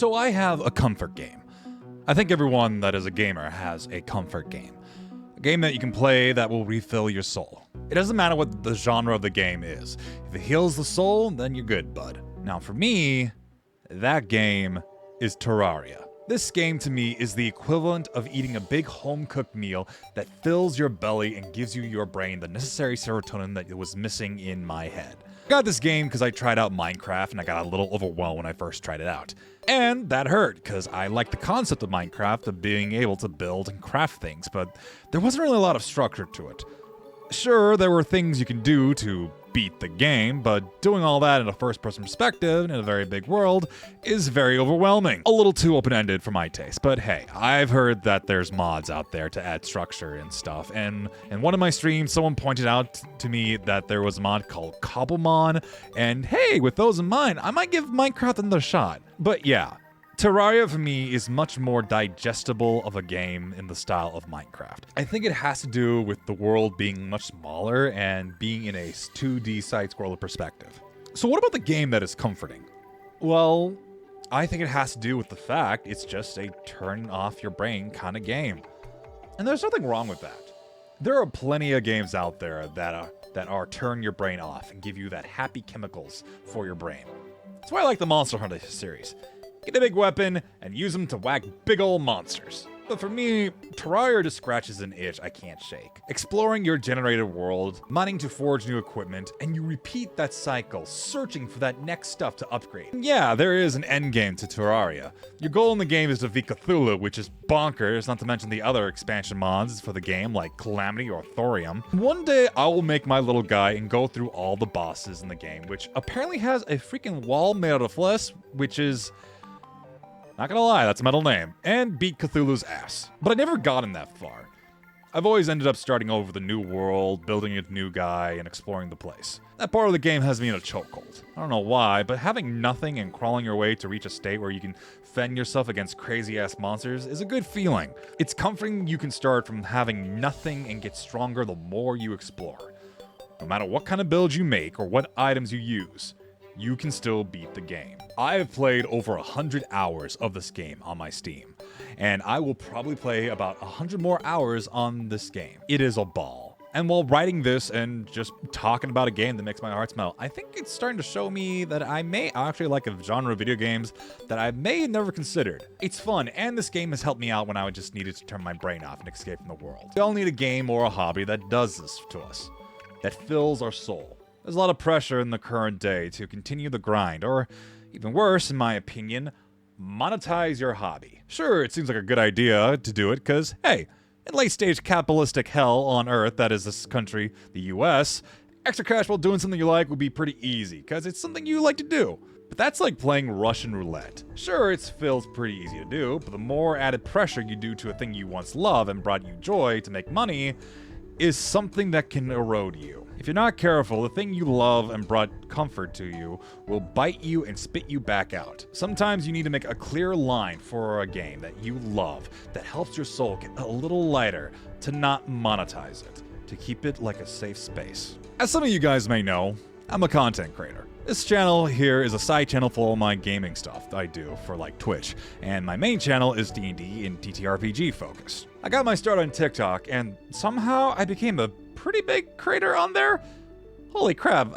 So I have a comfort game. I think everyone that is a gamer has a comfort game. A game that you can play that will refill your soul. It doesn't matter what the genre of the game is. If it heals the soul, then you're good, bud. Now for me, that game is Terraria. This game to me is the equivalent of eating a big home-cooked meal that fills your belly and gives you your brain the necessary serotonin that was missing in my head. I got this game because I tried out Minecraft and I got a little overwhelmed when I first tried it out. And that hurt, because I like the concept of Minecraft of being able to build and craft things, but there wasn't really a lot of structure to it. Sure, there were things you can do to beat the game, but doing all that in a first-person perspective in a very big world is very overwhelming. A little too open-ended for my taste, but hey, I've heard that there's mods out there to add structure and stuff, and in one of my streams, someone pointed out to me that there was a mod called Cobblemon, and hey, with those in mind, I might give Minecraft another shot. But yeah, Terraria for me is much more digestible of a game in the style of Minecraft. I think it has to do with the world being much smaller and being in a 2D side-scroller perspective. So what about the game that is comforting? Well, I think it has to do with the fact it's just a turn off your brain kind of game. And there's nothing wrong with that. There are plenty of games out there that are turn your brain off and give you that happy chemicals for your brain. That's why I like the Monster Hunter series. Get a big weapon and use them to whack big old monsters. But for me, Terraria just scratches an itch I can't shake. Exploring your generated world, mining to forge new equipment, and you repeat that cycle, searching for that next stuff to upgrade. Yeah, there is an endgame to Terraria. Your goal in the game is to defeat Cthulhu, which is bonkers, not to mention the other expansion mods for the game, like Calamity or Thorium. One day, I will make my little guy and go through all the bosses in the game, which apparently has a freaking wall made out of flesh, which is... not gonna lie, that's a metal name, and beat Cthulhu's ass. But I never gotten that far. I've always ended up starting over the new world, building a new guy, and exploring the place. That part of the game has me in a chokehold. I don't know why, but having nothing and crawling your way to reach a state where you can fend yourself against crazy-ass monsters is a good feeling. It's comforting you can start from having nothing and get stronger the more you explore. No matter what kind of build you make or what items you use, you can still beat the game. I have played over 100 hours of this game on my Steam, and I will probably play about 100 more hours on this game. It is a ball. And while writing this and just talking about a game that makes my heart smell, I think it's starting to show me that I may actually like a genre of video games that I may have never considered. It's fun, and this game has helped me out when I just needed to turn my brain off and escape from the world. We all need a game or a hobby that does this to us, that fills our soul. There's a lot of pressure in the current day to continue the grind, or even worse, in my opinion, monetize your hobby. Sure, it seems like a good idea to do it because, hey, in late-stage capitalistic hell on Earth, that is this country, the US, extra cash while doing something you like would be pretty easy because it's something you like to do. But that's like playing Russian roulette. Sure, it feels pretty easy to do, but the more added pressure you do to a thing you once loved and brought you joy to make money is something that can erode you. If you're not careful, the thing you love and brought comfort to you will bite you and spit you back out. Sometimes you need to make a clear line for a game that you love that helps your soul get a little lighter to not monetize it, to keep it like a safe space. As some of you guys may know, I'm a content creator. This channel here is a side channel for all my gaming stuff I do for like Twitch, and my main channel is D&D and TTRPG focused. I got my start on TikTok, and somehow I became a pretty big creator on there. Holy crap,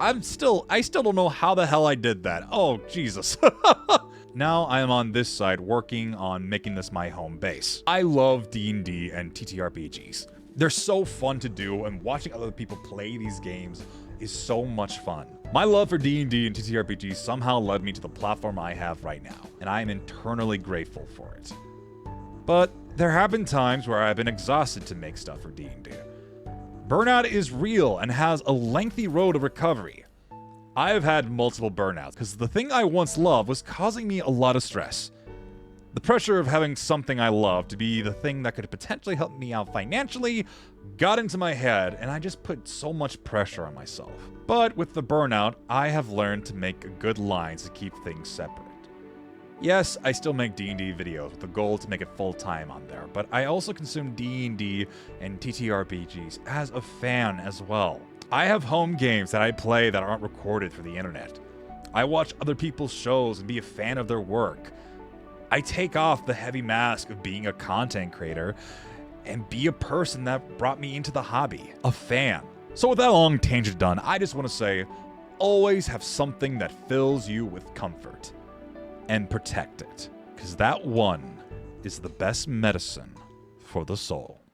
I still don't know how the hell I did that. Oh, Jesus. Now I am on this side working on making this my home base. I love D&D and TTRPGs. They're so fun to do, and watching other people play these games is so much fun. My love for D&D and TTRPGs somehow led me to the platform I have right now, and I am eternally grateful for it. But there have been times where I've been exhausted to make stuff for D&D. Burnout is real and has a lengthy road of recovery. I have had multiple burnouts because the thing I once loved was causing me a lot of stress. The pressure of having something I love to be the thing that could potentially help me out financially got into my head, and I just put so much pressure on myself. But with the burnout, I have learned to make good lines to keep things separate. Yes, I still make D&D videos with the goal to make it full-time on there, but I also consume D&D and TTRPGs as a fan as well. I have home games that I play that aren't recorded for the internet. I watch other people's shows and be a fan of their work. I take off the heavy mask of being a content creator and be a person that brought me into the hobby, a fan. So with that long tangent done, I just want to say, always have something that fills you with comfort and protect it, because that one is the best medicine for the soul.